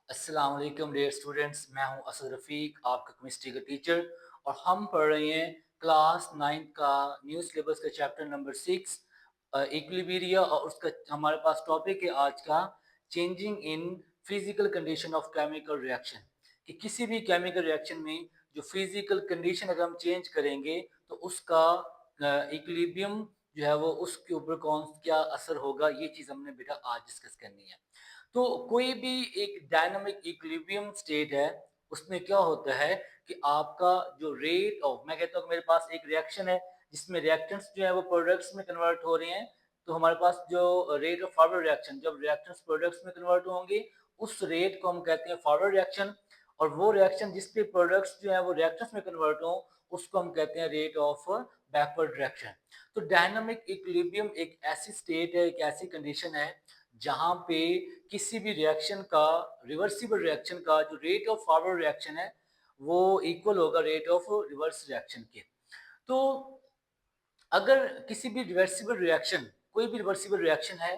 अस्सलाम वालेकुम dear students, मैं हूं असद रफ़ीक, आपका केमिस्ट्री का टीचर। और हम पढ़ रहे हैं क्लास 9 का न्यू सिलेबस का चैप्टर नंबर 6 इक्विलिब्रिया। और उसका हमारे पास टॉपिक है आज का changing in physical condition of chemical reaction. कि किसी भी केमिकल रिएक्शन में जो फिजिकल कंडीशन अगर हम चेंज करेंगे तो उसका इक्विलिब्रियम जो है वो उसके ऊपर कौन क्या असर होगा, ये चीज़ हमने बेटा आज डिस्कस करनी है। तो कोई भी एक डायनामिक इक्विलिब्रियम स्टेट है, उसमें क्या होता है कि आपका जो रेट ऑफ, मैं कहता हूँ मेरे पास एक रिएक्शन है जिसमें रिएक्टेंट्स जो है वो प्रोडक्ट्स में कन्वर्ट हो रहे हैं। तो हमारे पास जो रेट ऑफ फॉरवर्ड रिएक्शन, जब रिएक्टेंट्स प्रोडक्ट्स में कन्वर्ट होंगे उस रेट को हम कहते हैं फॉरवर्ड रिएक्शन। और वो रिएक्शन जिसपे प्रोडक्ट्स जो है वो रिएक्टेंट्स में कन्वर्ट हो उसको हम कहते हैं रेट ऑफ बैकवर्ड रिएक्शन। तो डायनामिक इक्विलिब्रियम एक ऐसी स्टेट है, एक ऐसी कंडीशन है जहां पे किसी भी रिएक्शन का, रिवर्सिबल रिएक्शन का जो रेट ऑफ फॉरवर्ड रिएक्शन है वो इक्वल होगा रेट ऑफ रिवर्स रिएक्शन के। तो अगर किसी भी रिवर्सिबल रिएक्शन, कोई भी रिवर्सिबल रिएक्शन है,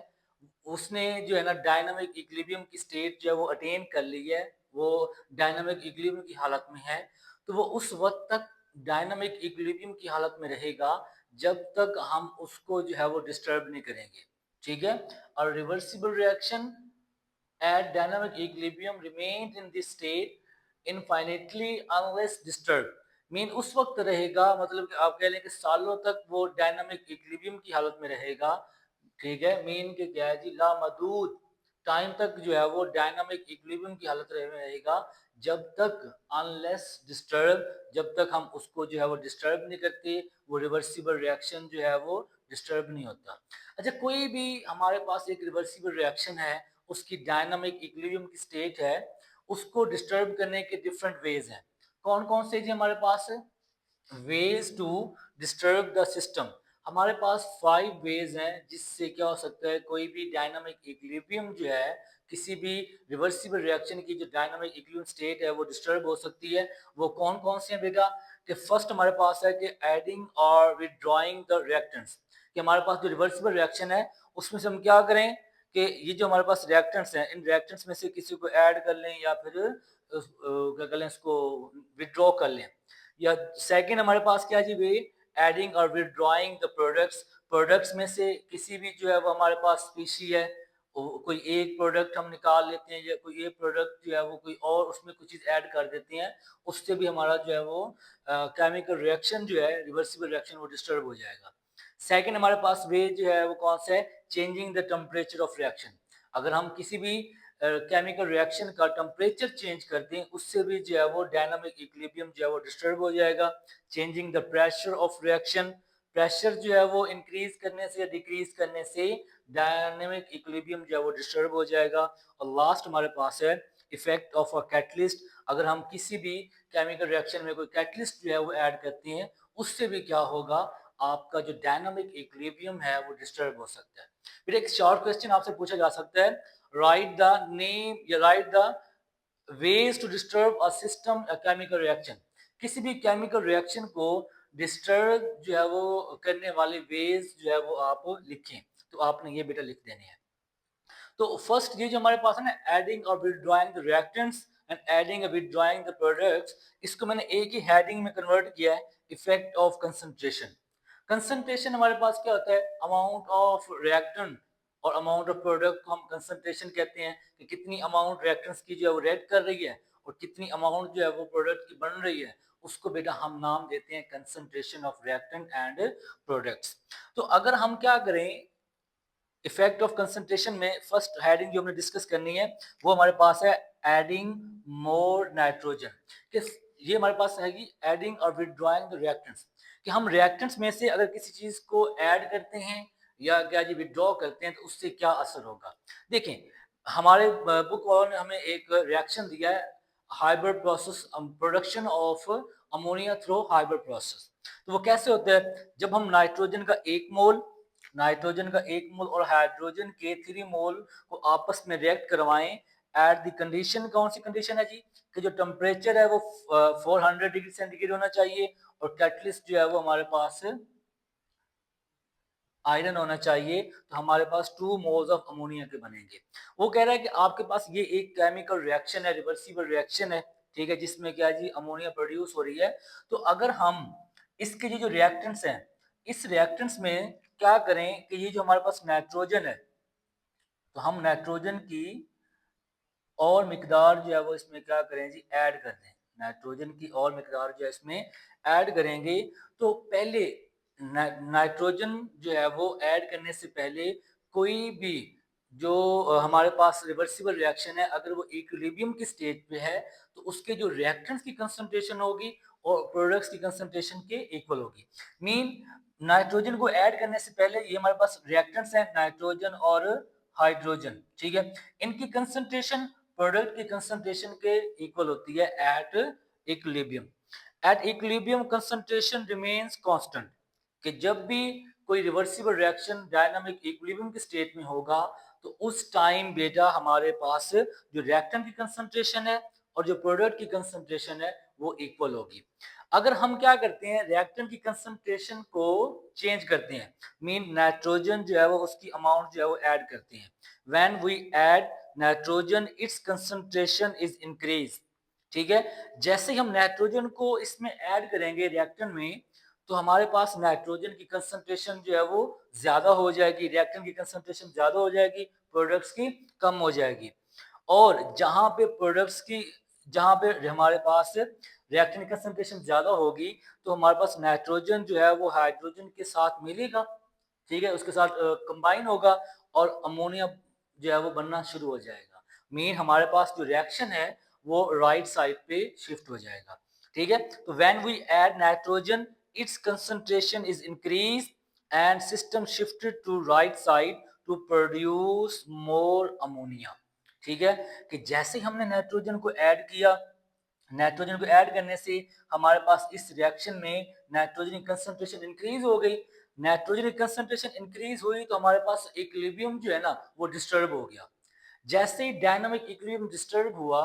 उसने जो है ना डायनामिक इक्विलिब्रियम की स्टेट जो है वो अटेन कर ली है, वो डायनामिक इक्विलिब्रियम की हालत में है, तो वो उस वक्त तक डायनामिक इक्विलिब्रियम की हालत में रहेगा जब तक हम उसको जो है वो डिस्टर्ब नहीं करेंगे। ठीक है। और reversible reaction at dynamic equilibrium remains in this state infinitely unless disturbed। Mean उस वक्त रहेगा, मतलब कि आप कह लें कि सालों तक वो डायनामिक इक्विलिब्रियम की हालत में रहेगा। ठीक है। मीन के क्या है जी, लामहदूद टाइम तक जो है वो डायनामिक इक्विलिब्रियम की हालत में रहेगा जब तक अनलेस डिस्टर्ब, जब तक हम उसको जो है वो डिस्टर्ब नहीं करते, वो रिवर्सिबल रिएक्शन जो है वो डिस्टर्ब नहीं होता। अच्छा, कोई भी हमारे पास एक रिवर्सिबल रिएक्शन है, उसकी डायनामिक इक्विलिब्रियम की स्टेट है, उसको डिस्टर्ब करने के डिफरेंट वेज हैं। कौन कौन से जी हमारे पास है? Ways to disturb the system. हमारे पास 5 वेज हैं जिससे क्या हो सकता है कोई भी डायनामिक इक्विलिब्रियम जो है, किसी भी रिवर्सिबल रिएक्शन की जो डायनामिक इक्विलिब्रियम स्टेट है वो डिस्टर्ब हो सकती है। वो कौन कौन से हैं बेटा? कि फर्स्ट हमारे पास है कि एडिंग और विदड्रॉइंग द रिएक्टेंट्स। कि हमारे पास जो रिवर्सिबल रिएक्शन है उसमें से हम क्या करें कि ये जो हमारे पास रिएक्टेंट्स हैं, इन रिएक्टेंट्स में से किसी को ऐड कर लें या फिर क्या कर लें, इसको विदड्रॉ कर लें। या सेकंड हमारे पास क्या जी वे, एडिंग और विदड्रॉइंग द प्रोडक्ट्स। प्रोडक्ट्स में से किसी भी जो है वो हमारे पास स्पीशी है, कोई एक प्रोडक्ट हम निकाल लेते हैं या कोई एक प्रोडक्ट जो है वो कोई और उसमें कुछ चीज़ ऐड कर देते हैं, उससे भी हमारा जो है वो केमिकल रिएक्शन जो है, रिवर्सिबल रिएक्शन, वो डिस्टर्ब हो जाएगा। सेकंड हमारे पास वे जो है वो कौन सा है, changing the temperature of reaction. अगर हम किसी भी केमिकल रिएक्शन का टेम्परेचर चेंज कर दें उससे भी जो है वो डायनामिक इक्विलिब्रियम जो है वो डिस्टर्ब हो जाएगा। Changing the pressure of reaction, pressure जो है वो इंक्रीज करने से या डिक्रीज करने से डायनामिक इक्विलिब्रियम जो है वो डिस्टर्ब हो जाएगा। और लास्ट हमारे पास है इफेक्ट ऑफ अ कैटलिस्ट। अगर हम किसी भी केमिकल रिएक्शन में कोई कैटलिस्ट जो है वो ऐड करते हैं उससे भी क्या होगा, आपका जो डायनामिक इक्विलिब्रियम है वो डिस्टर्ब हो सकता है। फिर एक शॉर्ट क्वेश्चन आपसे पूछा जा सकता है, राइट द नेम या write the ways to disturb a system a chemical reaction. किसी भी केमिकल रिएक्शन को डिस्टर्ब जो है वो करने वाले वेज जो है वो आप लिखें। तो आपने ये बेटा लिख देने हैं। तो फर्स्ट ये जो हमारे पास है ना, एडिंग और withdrawing the reactants and adding और विथड्रॉइंग द प्रोडक्ट्स, इसको मैंने एक ही हेडिंग में कन्वर्ट किया है, इफेक्ट ऑफ कंसंट्रेशन। कंसंट्रेशन हमारे पास क्या होता है, अमाउंट ऑफ रिएक्टेंट और अमाउंट ऑफ प्रोडक्ट को हम कंसंट्रेशन कहते हैं। कि कितनी अमाउंट रिएक्टेंट्स की जो है वो रेड कर रही है और कितनी अमाउंट जो है वो प्रोडक्ट की बन रही है, उसको बेटा हम नाम देते हैं concentration of reactant and products. तो अगर हम क्या करें, इफेक्ट ऑफ कंसंट्रेशन में फर्स्ट हेडिंग जो हमने डिस्कस करनी है वो हमारे पास है एडिंग मोर नाइट्रोजन। कि ये हमारे पास है कि एडिंग और विदड्रॉइंग द रिएक्टेंट्स। कि हम रिएक्टेंट्स में से अगर किसी चीज को ऐड करते हैं या क्या जी विदड्रॉ करते हैं तो उससे क्या असर होगा। देखें, हमारे बुक वालों ने हमें एक रिएक्शन दिया है, hybrid process, production of ammonia through hybrid process. तो वो कैसे होता है, जब हम नाइट्रोजन का एक मोल और हाइड्रोजन के 3 मोल को आपस में रिएक्ट करवाएं एट द कंडीशन, कौन सी कंडीशन है जी, कि जो टेम्परेचर है वो 400 डिग्री सेंटीग्रेड होना चाहिए और कैटलिस्ट जो है वो हमारे पास आयरन होना चाहिए, तो हमारे पास 2 मोल्स ऑफ अमोनिया के बनेंगे। वो कह रहा है कि आपके पास ये एक केमिकल रिएक्शन है, रिवर्सिबल रिएक्शन है, ठीक है, जिसमें क्या है जी अमोनिया प्रोड्यूस हो रही है। तो अगर हम इसके ये जो रिएक्टेंट्स हैं, इस रिएक्टेंट्स में क्या करें कि ये जो हमारे पास नाइट्रोजन है, तो हम नाइट्रोजन की और मिकदार जो है वो इसमें क्या करें जी ऐड कर दें। नाइट्रोजन की और मिकदार जो है इसमें ऐड करेंगे। तो पहले नाइट्रोजन जो है वो ऐड करने से पहले कोई भी जो हमारे पास रिवर्सिबल रिएक्शन है, अगर वो इक्विलिब्रियम की स्टेज पे है, तो उसके जो रिएक्टेंट्स की कंसंट्रेशन होगी और प्रोडक्ट्स की कंसंट्रेशन के इक्वल होगी। मीन नाइट्रोजन को ऐड करने से पहले ये हमारे पास रिएक्टेंट्स हैं नाइट्रोजन और हाइड्रोजन, ठीक है, इनकी कंसंट्रेशन प्रोडक्ट की कंसंट्रेशन के इक्वल होती है at equilibrium. At equilibrium concentration remains constant, कि जब भी कोई रिवर्सिबल रिएक्शन डायनामिक इक्विलिब्रियम की स्टेट में होगा, तो उस टाइम बेटा हमारे पास जो रिएक्टेंट की कंसंट्रेशन है और जो प्रोडक्ट की कंसंट्रेशन है वो इक्वल होगी। अगर हम क्या करते हैं रिएक्टेंट की कंसंट्रेशन को चेंज करते हैं, मीन नाइट्रोजन जो है वो उसकी अमाउंट जो है वो ऐड करते हैं, when we add nitrogen its concentration is increase, ठीक है, जैसे ही हम नाइट्रोजन को इसमें ऐड करेंगे रिएक्टेंट में, तो हमारे पास नाइट्रोजन की कंसंट्रेशन जो है वो ज्यादा हो जाएगी, रिएक्टेंट की कंसंट्रेशन ज्यादा हो जाएगी, प्रोडक्ट्स की कम हो जाएगी। और जहां पे हमारे पास रिएक्टेंट की कंसंट्रेशन ज्यादा होगी, तो हमारे पास नाइट्रोजन जो है वो हाइड्रोजन के साथ मिलेगा, ठीक है, उसके साथ कंबाइन होगा और अमोनिया जो है वो बनना शुरू हो जाएगा। मीन हमारे पास जो रिएक्शन है वो राइट साइड पे शिफ्ट हो जाएगा, ठीक है। तो when we add nitrogen its concentration is increase and system shifted to right side to produce more ammonia, ठीक है, कि जैसे ही हमने नाइट्रोजन को ऐड किया, नाइट्रोजन को ऐड करने से हमारे पास इस रिएक्शन में नाइट्रोजन की कंसंट्रेशन इंक्रीज हो गई। नाइट्रोजन की कंसंट्रेशन इंक्रीज हुई तो हमारे पास इक्विलिब्रियम जो है ना वो डिस्टर्ब हो गया। जैसे ही डायनामिक इक्विलिब्रियम डिस्टर्ब हुआ,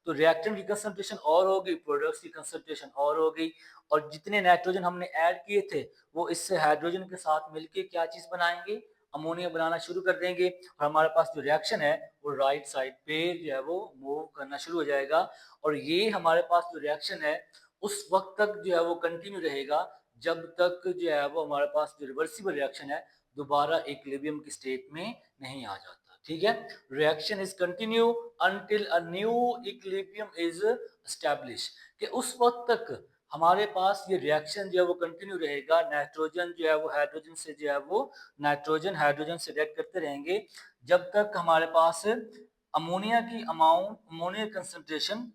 तो रिएक्टेंट की कंसंट्रेशन और हो गई, प्रोडक्ट्स की कंसंट्रेशन और हो गई, और जितने नाइट्रोजन हमने ऐड किए थे वो इससे हाइड्रोजन के साथ मिलके क्या चीज बनाएंगे, अमोनिया बनाना शुरू कर देंगे, और हमारे पास जो रिएक्शन है वो राइट साइड पे जो है वो मूव करना शुरू हो जाएगा। और ये हमारे पास जो रिएक्शन है उस वक्त तक जो है वो कंटिन्यू रहेगा जब तक जो है वो हमारे पास जो रिवर्सिबल रिएक्शन है दोबारा इक्विलिब्रियम की स्टेट में नहीं आ जाता, ठीक है। Reaction is continue until a new equilibrium is establish, कि उस वक्त तक हमारे पास ये रिएक्शन जो है वो कंटिन्यू रहेगा, नाइट्रोजन जो है वो हाइड्रोजन से जो है वो नाइट्रोजन हाइड्रोजन से रिएक्ट करते रहेंगे जब तक हमारे पास अमोनिया की अमाउंट, अमोनिया कंसंट्रेशन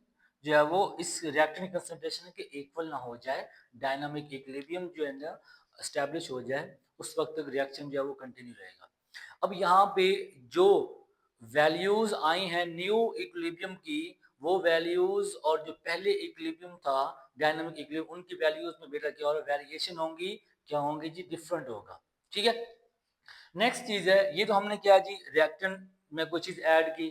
जो है वो इस रिएक्टेंट कंसंट्रेशन के इक्वल ना हो जाए, डायनामिक इक्विलिब्रियम जो है ना एस्टैब्लिश हो जाए, उस वक्त तक रिएक्शन जो है वो कंटिन्यू रहेगा। अब यहाँ पे जो वैल्यूज आई हैं न्यू इक्विलिब्रियम की, वो वैल्यूज और जो पहले इक्विलिब्रियम था डायनामिक इक्विलिब्रियम, उनकी वैल्यूज में बेटा क्या और वेरिएशन होंगी, क्या होंगी जी, डिफरेंट होगा, ठीक है। नेक्स्ट चीज है, ये तो हमने क्या जी रिएक्टेंट में कोई चीज ऐड की,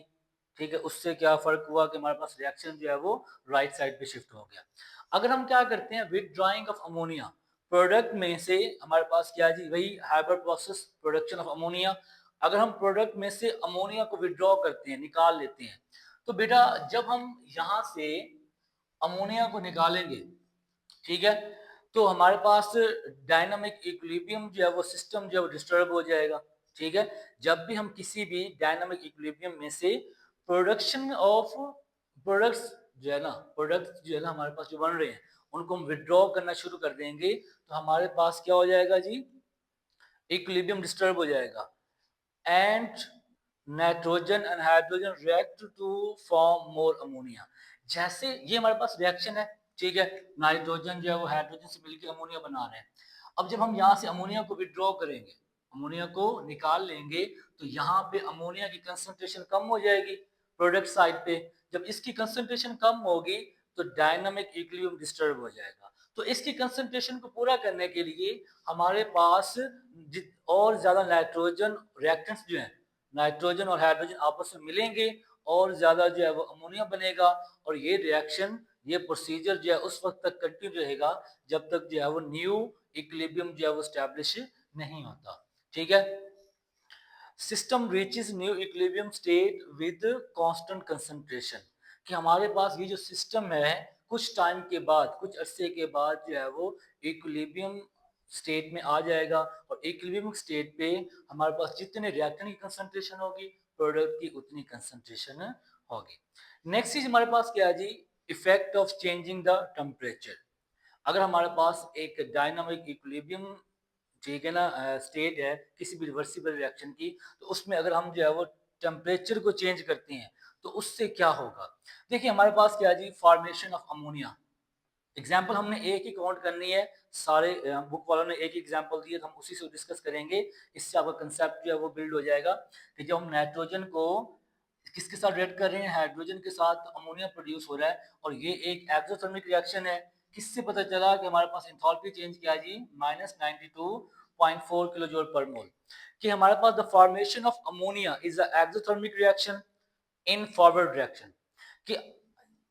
ठीक है, उससे क्या फर्क हुआ कि हमारे पास रिएक्शन जो है वो राइट साइड पे शिफ्ट हो गया। अगर हम क्या करते हैं विथड्रॉइंग ऑफ अमोनिया, प्रोडक्ट में से हमारे पास क्या जी वही hybrid process production of ammonia, अगर हम प्रोडक्ट में से अमोनिया को विथड्रॉ करते हैं, निकाल लेते हैं, तो बेटा जब हम यहाँ से अमोनिया को निकालेंगे, ठीक है, तो हमारे पास डायनामिक इक्विलिब्रियम जो है वो सिस्टम जो है वो डिस्टर्ब हो जाएगा, ठीक है। जब भी हम किसी भी डायनामिक इक्विलिब्रियम में से प्रोडक्शन ऑफ प्रोडक्ट्स जो है ना, प्रोडक्ट्स जो है ना हमारे पास जो बन रहे हैं उनको हम विड्रॉ करना शुरू कर देंगे, तो हमारे पास क्या हो जाएगा जी, इक्विलिब्रियम डिस्टर्ब हो जाएगा and nitrogen and hydrogen react to form more ammonia. जैसे ये हमारे पास रिएक्शन है, ठीक है, नाइट्रोजन जो है वो हाइड्रोजन से मिलकर अमोनिया बना रहे हैं। अब जब हम यहाँ से अमोनिया को विड्रॉ करेंगे, अमोनिया को निकाल लेंगे, तो यहाँ पे अमोनिया की कंसंट्रेशन कम हो जाएगी प्रोडक्ट साइड पे। जब इसकी कंसंट्रेशन कम होगी तो डायनामिक इक्विलिब्रियम डिस्टर्ब हो जाएगा। तो इसकी कंसंट्रेशन को पूरा करने के लिए हमारे पास और ज्यादा नाइट्रोजन रिएक्टेंट्स जो है, नाइट्रोजन और हाइड्रोजन आपस में मिलेंगे और ज्यादा जो है वो अमोनिया बनेगा, और ये रिएक्शन, ये प्रोसीजर जो है उस वक्त तक कंटिन्यू रहेगा जब तक जो है वो न्यू इक्विलिब्रियम जो है वो स्टैब्लिश नहीं होता। ठीक है। System reaches new equilibrium state with constant concentration, कि हमारे पास ये जो सिस्टम है कुछ टाइम के बाद, कुछ अरसे के बाद जो है वो इक्विलिब्रियम स्टेट में आ जाएगा, और इक्विलिब्रियम स्टेट पे हमारे पास जितने रिएक्टेंट की कंसंट्रेशन होगी, प्रोडक्ट की उतनी कंसंट्रेशन होगी। नेक्स्ट चीज हमारे पास क्या है जी, effect of changing the temperature. अगर हमारे पास एक डायनामिक इक्विलिब्रियम, ठीक है ना, स्टेट है किसी भी रिवर्सिबल रिएक्शन की, तो उसमें अगर हम जो है वो टेम्परेचर को चेंज करते हैं तो उससे क्या होगा। देखिए हमारे पास क्या है जी, फॉर्मेशन ऑफ अमोनिया। एग्जाम्पल हमने एक ही काउंट करनी है, सारे बुक वालों ने एक ही एग्जाम्पल दिए तो हम उसी से डिस्कस करेंगे, इससे आपका कंसेप्ट जो है वो बिल्ड हो जाएगा। कि जब हम नाइट्रोजन को किसके साथ रिएक्ट कर रहे हैं, हाइड्रोजन के साथ अमोनिया प्रोड्यूस हो रहा है, और ये एक एक्सोथर्मिक रिएक्शन है। किससे पता चला कि हमारे पास एंथैल्पी चेंज क्या है जी, -92.4 किलो जूल पर मोल। कि हमारे पास the formation of ammonia is a exothermic reaction in forward reaction. कि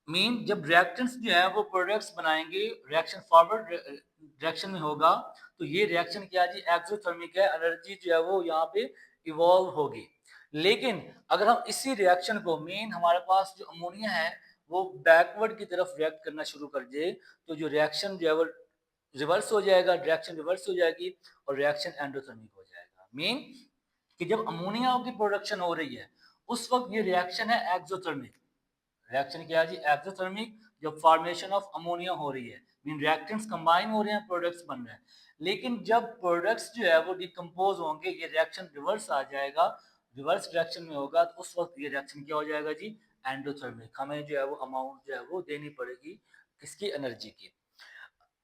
मीन जब रिएक्टेंट्स जो है वो प्रोडक्ट्स बनाएंगे, रिएक्शन फॉरवर्ड डायरेक्शन में होगा, तो ये रिएक्शन क्या है जी, एक्सोथर्मिक है, एनर्जी जो है वो यहाँ पे इवॉल्व होगी। लेकिन अगर हम इसी रिएक्शन को, मेन हमारे पास जो अमोनिया है वो बैकवर्ड की तरफ रिएक्ट करना शुरू कर दे, तो जो रिएक्शन जो है वो रिवर्स हो जाएगा, डायरेक्शन रिवर्स हो जाएगी, और रिएक्शन एंडोथर्मिक हो जाएगा। मीन कि जब अमोनिया की प्रोडक्शन हो रही है उस वक्त ये रिएक्शन है एक्सोथर्मिक। रिएक्शन क्या है जी, एक्सोथर्मिक, जब फॉर्मेशन ऑफ अमोनिया हो रही है, मीन रिएक्टेंट्स कंबाइन हो रहे हैं, प्रोडक्ट्स बन रहे हैं। लेकिन जब प्रोडक्ट्स जो है वो डिकम्पोज होंगे, ये रिएक्शन रिवर्स आ जाएगा, रिवर्स डायरेक्शन में होगा, तो उस वक्त ये रिएक्शन क्या हो जाएगा जी, एंडोथर्मिक। हमें जो है वो अमाउंट जो है वो देनी पड़ेगी किसकी, एनर्जी की।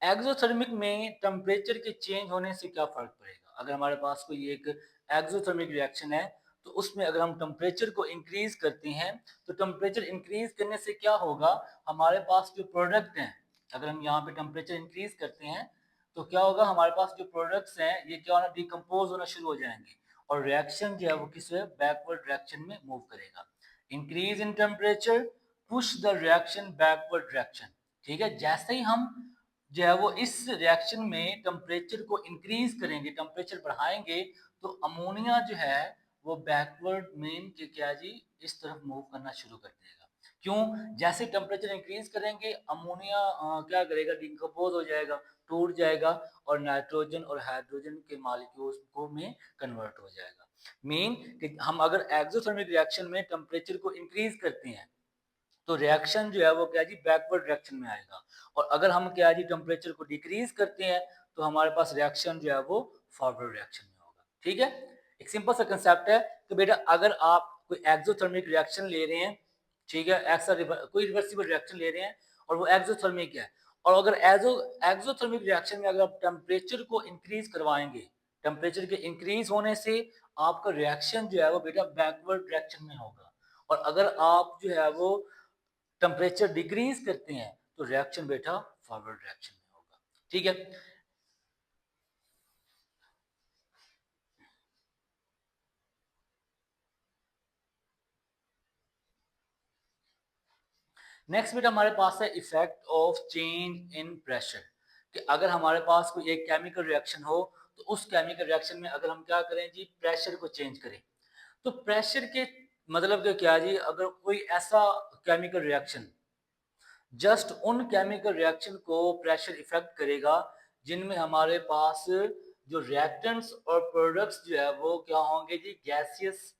एक्सोथर्मिक में टेम्परेचर के चेंज होने से क्या फर्क पड़ेगा। अगर हमारे पास कोई एक एक्सोथर्मिक रिएक्शन है, तो उसमें अगर हम टेम्परेचर को इंक्रीज करते हैं, तो टेम्परेचर इंक्रीज करने से क्या होगा, हमारे पास जो प्रोडक्ट हैं, अगर हम यहाँ पे टेम्परेचर इंक्रीज करते हैं तो क्या होगा, हमारे पास जो प्रोडक्ट्स हैं ये क्या होना, डिकम्पोज होना शुरू हो जाएंगे, और रिएक्शन जो है वो किस बैकवर्ड डायरेक्शन में मूव करेगा। Increase in temperature push the reaction backward direction. ठीक है, जैसे ही हम जो है वो इस रिएक्शन में टेम्परेचर को इंक्रीज करेंगे, टेम्परेचर बढ़ाएंगे, तो अमोनिया जो है वो बैकवर्ड मेन के क्या जी, इस तरफ मूव करना शुरू कर देगा। क्यों, जैसे टेम्परेचर इंक्रीज करेंगे अमोनिया क्या करेगा, डिकम्पोज हो जाएगा, टूट जाएगा, और नाइट्रोजन और हाइड्रोजन के मॉलिक्यूल्स को में कन्वर्ट हो जाएगा। मीन कि हम अगर एक्सोथर्मिक रिएक्शन में टेम्परेचर को इंक्रीज करते हैं तो रिएक्शन जो है वो क्या जी, बैकवर्ड डायरेक्शन में आएगा, और अगर हम क्या जी टेम्परेचर को डिक्रीज करते हैं तो हमारे पास रिएक्शन जो है वो फॉरवर्ड डायरेक्शन में होगा। ठीक है, एक सिंपल सा कंसेप्ट है कि बेटा अगर आप कोई एक्सोथर्मिक रिएक्शन ले रहे हैं, ठीक है, कोई रिवर्सिबल रिएक्शन ले रहे हैं और वो एक्सोथर्मिक है, और अगर एक्सोथर्मिक रिएक्शन में अगर आप टेम्परेचर को इंक्रीज करवाएंगे, टेम्परेचर के इंक्रीज होने से आपका रिएक्शन जो है वो बेटा बैकवर्ड डायरेक्शन में होगा, और अगर आप जो है वो टेम्परेचर डिक्रीज करते हैं तो रिएक्शन बेटा फॉरवर्ड रिएक्शन में होगा। ठीक है, नेक्स्ट बेटा हमारे पास है effect of change in pressure. कि अगर हमारे पास कोई एक केमिकल रिएक्शन हो तो उस केमिकल रिएक्शन में अगर हम क्या करें जी, प्रेशर को चेंज करें, तो प्रेशर के मतलब कि क्या जी, अगर कोई ऐसा केमिकल रिएक्शन, जस्ट उन केमिकल रिएक्शन को प्रेशर इफेक्ट करेगा जिनमें हमारे पास जो रिएक्टेंट्स और प्रोडक्ट्स जो है वो क्या होंगे जी, गैसियस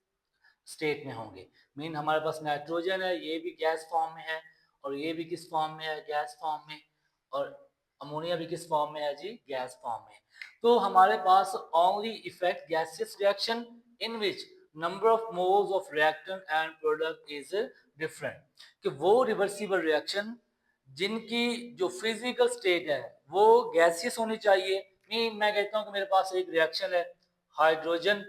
स्टेट में होंगे। मीन हमारे पास नाइट्रोजन है, ये भी गैस फॉर्म में है, और ये भी किस फॉर्म में है, गैस फॉर्म में, और अमोनिया भी किस फॉर्म में है जी, गैस फॉर्म में। तो हमारे पास only effect gaseous reaction in which number of moles of reactant and product is different. कि वो रिवर्सिबल रिएक्शन जिनकी जो फिजिकल स्टेट है वो गैसियस होनी चाहिए। मीन मैं कहता हूँ कि मेरे पास एक रिएक्शन है, हाइड्रोजन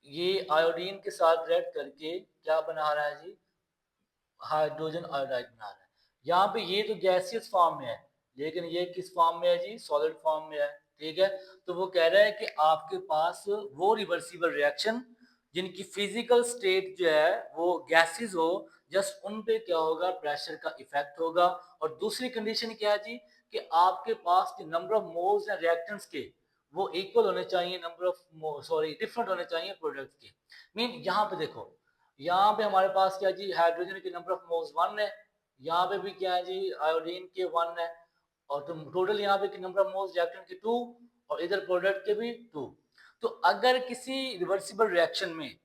ये आयोडीन के साथ रिएक्ट करके क्या बना रहा है जी, हाइड्रोजन आयोडाइड बना रहा है। यहाँ पे ये तो गैसियस फॉर्म में है, लेकिन ये किस फॉर्म में है जी, सॉलिड फॉर्म में है। ठीक है, तो वो कह रहा है कि आपके पास वो रिवर्सिबल रिएक्शन जिनकी फिजिकल स्टेट जो है वो गैसेस हो, जस्ट उन पे क्या होगा, प्रेशर का इफेक्ट होगा। और दूसरी कंडीशन क्या है जी, कि आपके पास नंबर ऑफ मोल्स या रिएक्टेंट्स के वो इक्वल होने चाहिए नंबर ऑफ डिफरेंट होने चाहिए प्रोडक्ट के। मीन यहाँ पे देखो, यहाँ पे हमारे पास क्या जी, हाइड्रोजन के नंबर ऑफ मोल्स 1 है, यहाँ पे भी क्या है जी, आयोडीन के 1 है, और तुम टोटल यहाँ पे नंबर ऑफ मोल्स रिएक्टेंट के 2, और इधर प्रोडक्ट के भी 2। तो अगर किसी रिवर्सिबल रिएक्शन में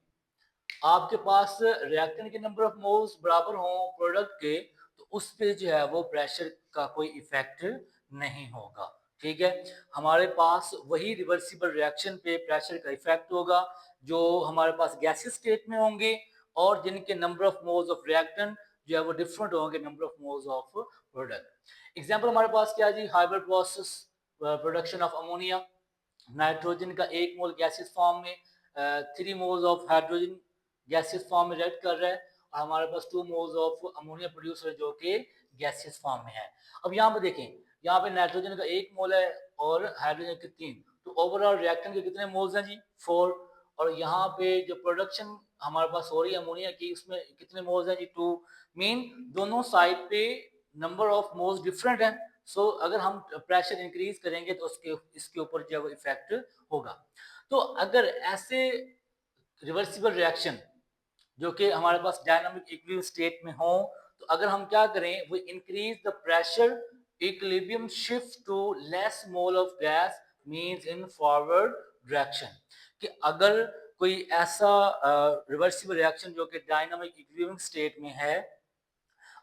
आपके पास रिएक्टेंट के नंबर ऑफ मोल्स बराबर हो प्रोडक्ट के, तो उस पे जो है वो प्रेशर का कोई इफेक्ट नहीं होगा। ठीक है, हमारे पास वही रिवर्सिबल रिएक्शन पे प्रेशर का इफेक्ट होगा जो हमारे पास गैसियस स्टेट में होंगे, और जिनके number of moles of reactant जो है वो डिफरेंट होंगे number of moles of product. Example हमारे पास क्या है जी, hybrid process, production of ammonia. Nitrogen का 1 मोल गैसियस फॉर्म में 3 moles of hydrogen gaseous form में रिएक्ट कर रहा है, और हमारे पास 2 मोल्स ऑफ अमोनिया प्रोड्यूस हो रहा है जो कि गैसियस फॉर्म में है। अब यहाँ पे देखें, यहाँ पे नाइट्रोजन का 1 मोल है और हाइड्रोजन के 3, तो ओवरऑल रिएक्टेंट के कितने मोल्स हैं जी, 4। और यहाँ पे जो प्रोडक्शन हमारे पास हो रही है अमोनिया की, उसमें कितने मोल्स हैं जी, 2। मीन दोनों साइड पे नंबर ऑफ मोल्स डिफरेंट है। सो अगर हम प्रेशर इंक्रीज करेंगे तो उसके इसके ऊपर जो है वो इफेक्ट होगा। तो अगर ऐसे रिवर्सिबल रिएक्शन जो कि हमारे पास डायनामिक इक्विलिब्रियम स्टेट में हो, तो अगर हम क्या करें, वो increase the pressure equilibrium shift to less mole of gas means in forward direction. कि अगर कोई ऐसा रिवर्सिबल रिएक्शन जो कि डायनामिक इक्विलिब्रियम स्टेट में है,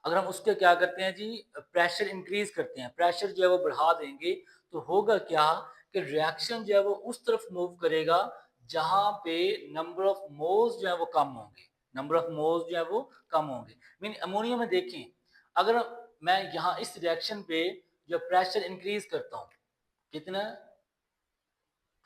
अगर हम उसके क्या करते हैं जी, प्रेशर इंक्रीज करते हैं, प्रेशर जो है वो बढ़ा देंगे, तो होगा क्या कि रिएक्शन जो है वो उस तरफ मूव करेगा जहां पे नंबर ऑफ मोल्स जो है वो कम होंगे, नंबर ऑफ मोल्स जो है वो कम होंगे। मीन अमोनिया में देखें, अगर मैं यहाँ इस रिएक्शन पे जो प्रेशर इंक्रीज करता हूँ, कितना,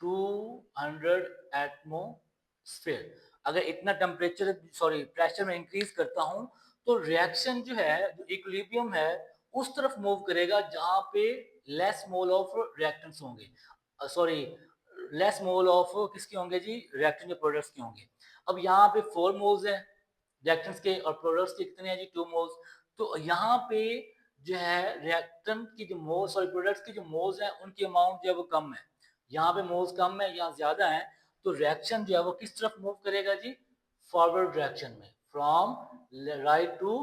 200 एटमोस्फेयर, अगर इतना टेम्परेचर प्रेशर में इंक्रीज करता हूं, तो रिएक्शन जो है, जो इक्विलिब्रियम है, उस तरफ मूव करेगा जहां पे लेस मोल ऑफ रिएक्टेंट्स होंगे, सॉरी लेस मोल ऑफ किसके होंगे जी, रिएक्टेंट के प्रोडक्ट्स के होंगे। अब यहाँ पे 4 मोल्स हैं रिएक्टेंट्स के, और प्रोडक्ट्स के कितने हैं जी, 2 मोल्स। तो यहाँ पे जो है रिएक्टेंट की जो मोल्स और प्रोडक्ट्स की जो मोल्स हैं उनकी अमाउंट जो है वो कम है, यहाँ पे मोल्स कम है, यहाँ ज्यादा है। तो रिएक्शन जो है वो किस तरफ मूव करेगा जी, फॉरवर्ड डायरेक्शन में, from right to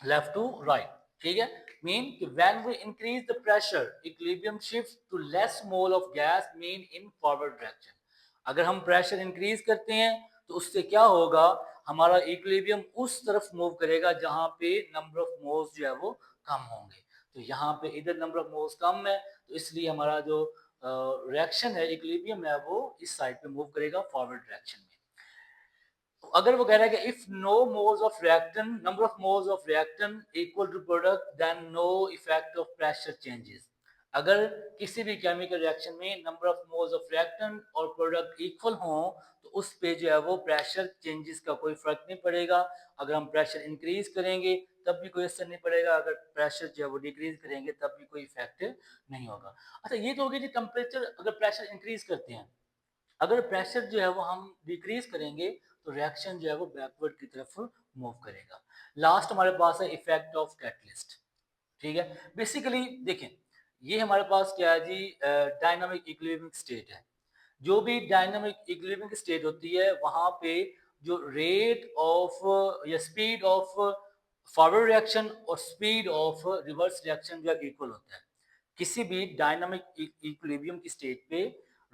left to right. ठीक है, मीन कि when we increase the pressure equilibrium shift to less mole of gas mean in forward direction. अगर हम प्रेशर इंक्रीज करते हैं तो उससे क्या होगा, हमारा इक्विलिब्रियम उस तरफ मूव करेगा जहां पे नंबर ऑफ मोल्स जो है वो कम होंगे। तो यहाँ पे इधर नंबर ऑफ मोल्स कम है, तो इसलिए हमारा जो रिएक्शन है, इक्विलिब्रियम है, वो इस साइड पे मूव करेगा फॉरवर्ड डायरेक्शन में। तो अगर वो कह रहा है कि if no moles of reactant, number of moles of reactant equal to product, then no effect of pressure changes. अगर किसी भी केमिकल रिएक्शन में number of moles of reactant और प्रोडक्ट इक्वल हो, तो उस पे जो है वो प्रेशर चेंजेस का कोई फर्क नहीं पड़ेगा। अगर हम प्रेशर इंक्रीज करेंगे तब भी कोई असर नहीं पड़ेगा, अगर प्रेशर जो है वो डिक्रीज करेंगे तब भी कोई इफेक्ट नहीं होगा। अच्छा, ये तो हो गया जी टेम्परेचर अगर प्रेशर इंक्रीज करते हैं। अगर प्रेशर जो है वो हम डिक्रीज करेंगे तो रिएक्शन जो है वो बैकवर्ड की तरफ मूव करेगा। लास्ट हमारे पास है इफेक्ट ऑफ कैटलिस्ट। ठीक है, बेसिकली देखें, ये हमारे पास क्या है जी, डायनामिक इक्विलिब्रियम स्टेट है। जो भी डायनामिक इक्विलिब्रियम की स्टेट होती है वहां पे जो रेट ऑफ या स्पीड ऑफ फॉरवर्ड रिएक्शन और स्पीड ऑफ रिवर्स रिएक्शन जो है इक्वल होता है। किसी भी डायनामिक इक्विलिब्रियम की स्टेट पे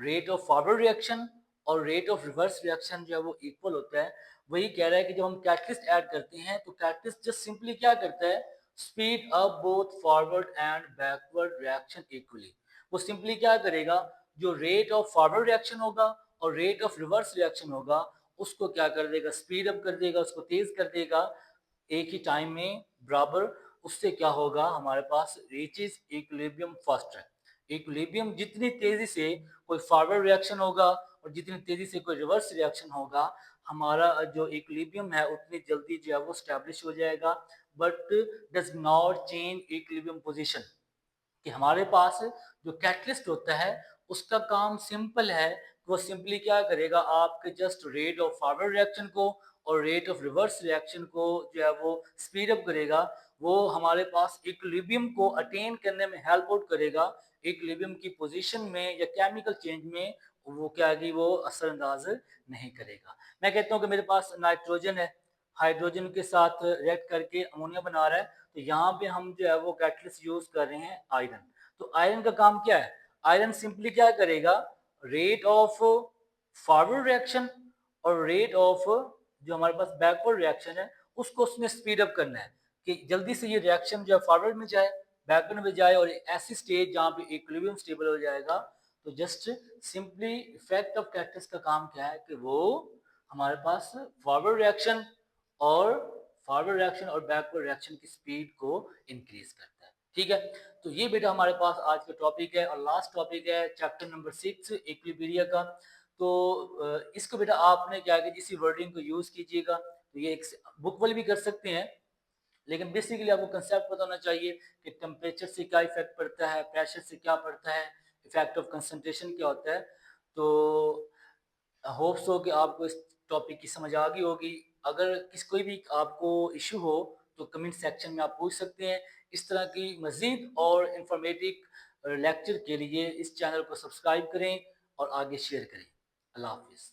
रेट ऑफ फॉरवर्ड रिएक्शन और रेट ऑफ रिवर्स रिएक्शन जो है वो इक्वल होता है। वही कह रहा है कि जब हम कैटलिस्ट ऐड करते हैं तो कैटलिस्ट जस्ट सिंपली क्या करता है, speed up both forward and backward reaction equally. वो सिंपली क्या करेगा, जो रेट ऑफ फॉरवर्ड रिएक्शन होगा और रेट ऑफ रिवर्स रिएक्शन होगा उसको क्या कर देगा, स्पीड अप कर देगा, उसको तेज कर देगा एक ही टाइम में बराबर। उससे क्या होगा, हमारे पास रीचेज इक्विलिब्रियम फास्टर। इक्विलिब्रियम जितनी तेजी से कोई फॉरवर्ड रिएक्शन होगा और जितनी तेजी से कोई रिवर्स रिएक्शन होगा, हमारा जो इक्विलिब्रियम है उतनी जल्दी जो है वो स्टैब्लिश हो जाएगा, but does not change equilibrium position. कि हमारे पास जो कैटलिस्ट होता है उसका काम सिंपल है, वो सिंपली क्या करेगा, आपके just rate of forward reaction को और रेट ऑफ रिवर्स रिएक्शन को जो है वो स्पीड अप करेगा। वो हमारे पास इक्विलिब्रियम को अटेन करने में हेल्प आउट करेगा। इक्विलिब्रियम की पोजीशन में या केमिकल चेंज में वो क्या है कि वो असरअंदाज नहीं करेगा। मैं कहता हूँ कि मेरे पास नाइट्रोजन है, हाइड्रोजन के साथ रिएक्ट करके अमोनिया बना रहा है, तो यहाँ पे हम जो है वो कैटलिस्ट यूज़ कर रहे हैं आयरन। तो आयरन का काम क्या है? आयरन सिंपली क्या करेगा? रेट ऑफ फॉरवर्ड रिएक्शन और रेट ऑफ जो हमारे पास बैकवर्ड रिएक्शन है, उसको उसने स्पीड अप करना है कि जल्दी से ये रिएक्शन जो है फॉरवर्ड में जाए, बैकवर्ड में जाए और ऐसी स्टेज जहाँ पे इक्विलिब्रियम स्टेबल हो जाएगा। तो just simply effect of catalyst का काम क्या है कि वो हमारे पास फॉरवर्ड रिएक्शन और बैकवर्ड रिएक्शन की स्पीड को इंक्रीज करता है। ठीक है, तो ये बेटा हमारे पास आज का टॉपिक है और लास्ट टॉपिक है चैप्टर नंबर 6 इक्विलिब्रिया का। तो इसको बेटा आपने क्या है कि इसी वर्डिंग को यूज कीजिएगा। तो ये एक बुक वाली भी कर सकते हैं, लेकिन बेसिकली आपको कंसेप्ट पता होना चाहिए कि टेम्परेचर से क्या इफेक्ट पड़ता है, प्रेशर से क्या पड़ता है, इफेक्ट ऑफ कंसंट्रेशन क्या होता है। तो होप्स हो कि आपको इस टॉपिक की समझ आ गई होगी। अगर कोई भी आपको इशू हो तो कमेंट सेक्शन में आप पूछ सकते हैं। इस तरह की मज़ीद और इंफॉर्मेटिव लेक्चर के लिए इस चैनल को सब्सक्राइब करें और आगे शेयर करें। अल्लाह हाफिज़।